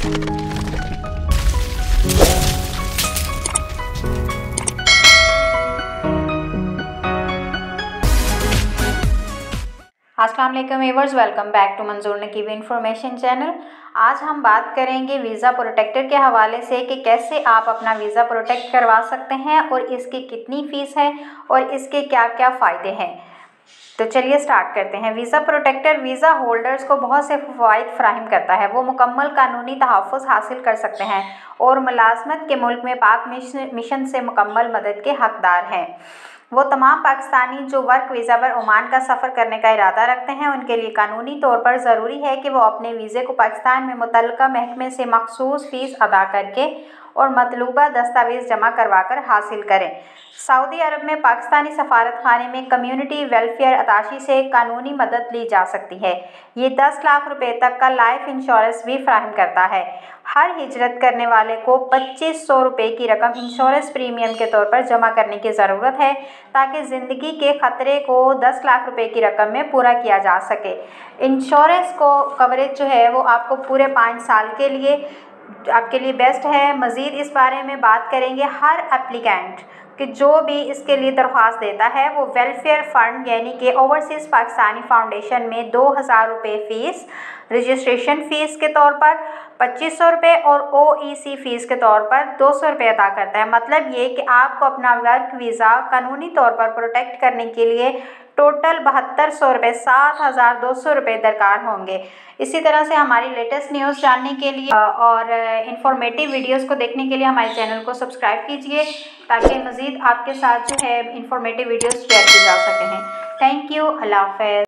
अस्सलाम वालेकुम viewers, welcome back to मंजूर नकीब इन्फॉर्मेशन चैनल। आज हम बात करेंगे वीज़ा प्रोटेक्टर के हवाले से कि कैसे आप अपना वीज़ा प्रोटेक्ट करवा सकते हैं और इसकी कितनी फ़ीस है और इसके क्या क्या फ़ायदे हैं। तो चलिए स्टार्ट करते हैं। वीज़ा प्रोटेक्टर वीज़ा होल्डर्स को बहुत से फ़वाइद फ़राहम करता है। वो मुकम्मल कानूनी तहफ़्फ़ुज़ हासिल कर सकते हैं और मुलाज़मत के मुल्क में पाक मिशन से मुकम्मल मदद के हकदार हैं। वो तमाम पाकिस्तानी जो वर्क वीज़ा पर ओमान का सफ़र करने का इरादा रखते हैं, उनके लिए कानूनी तौर पर ज़रूरी है कि वो अपने वीज़े को पाकिस्तान में मुतल्लिका महकमे से मखसूस फ़ीस अदा करके और मतलूबा दस्तावेज़ जमा करवा कर हासिल करें। सऊदी अरब में पाकिस्तानी सफारत खाने में कम्युनिटी वेलफेयर अताशी से कानूनी मदद ली जा सकती है। ये 10 लाख रुपए तक का लाइफ इंश्योरेंस भी फराहम करता है। हर हिजरत करने वाले को 2500 रुपये की रकम इंश्योरेंस प्रीमियम के तौर पर जमा करने की ज़रूरत है ताकि ज़िंदगी के ख़तरे को 10 लाख रुपए की रकम में पूरा किया जा सके। इंश्योरेंस को कवरेज जो है वो आपको पूरे 5 साल के लिए आपके लिए बेस्ट है। मज़ीद इस बारे में बात करेंगे। हर एप्लीकेंट कि जो भी इसके लिए दरख्वास्त देता है वो वेलफेयर फ़ंड यानी कि ओवरसीज़ पाकिस्तानी फाउंडेशन में 2000 रुपये फ़ीस, रजिस्ट्रेशन फ़ीस के तौर पर 2500 रुपये और OEC फ़ीस के तौर पर 200 रुपये अदा करता है। मतलब ये कि आपको अपना वर्क वीज़ा कानूनी तौर पर प्रोटेक्ट करने के लिए टोटल 7200 रुपये 7200 रुपये दरकार होंगे। इसी तरह से हमारी लेटेस्ट न्यूज़ जानने के लिए और इन्फॉर्मेटिव वीडियोस को देखने के लिए हमारे चैनल को सब्सक्राइब कीजिए ताकि मज़ीद आपके साथ जो है इन्फॉर्मेटिव वीडियोस शेयर की जा सकें। Thank you. अल्लाह हाफ़िज़।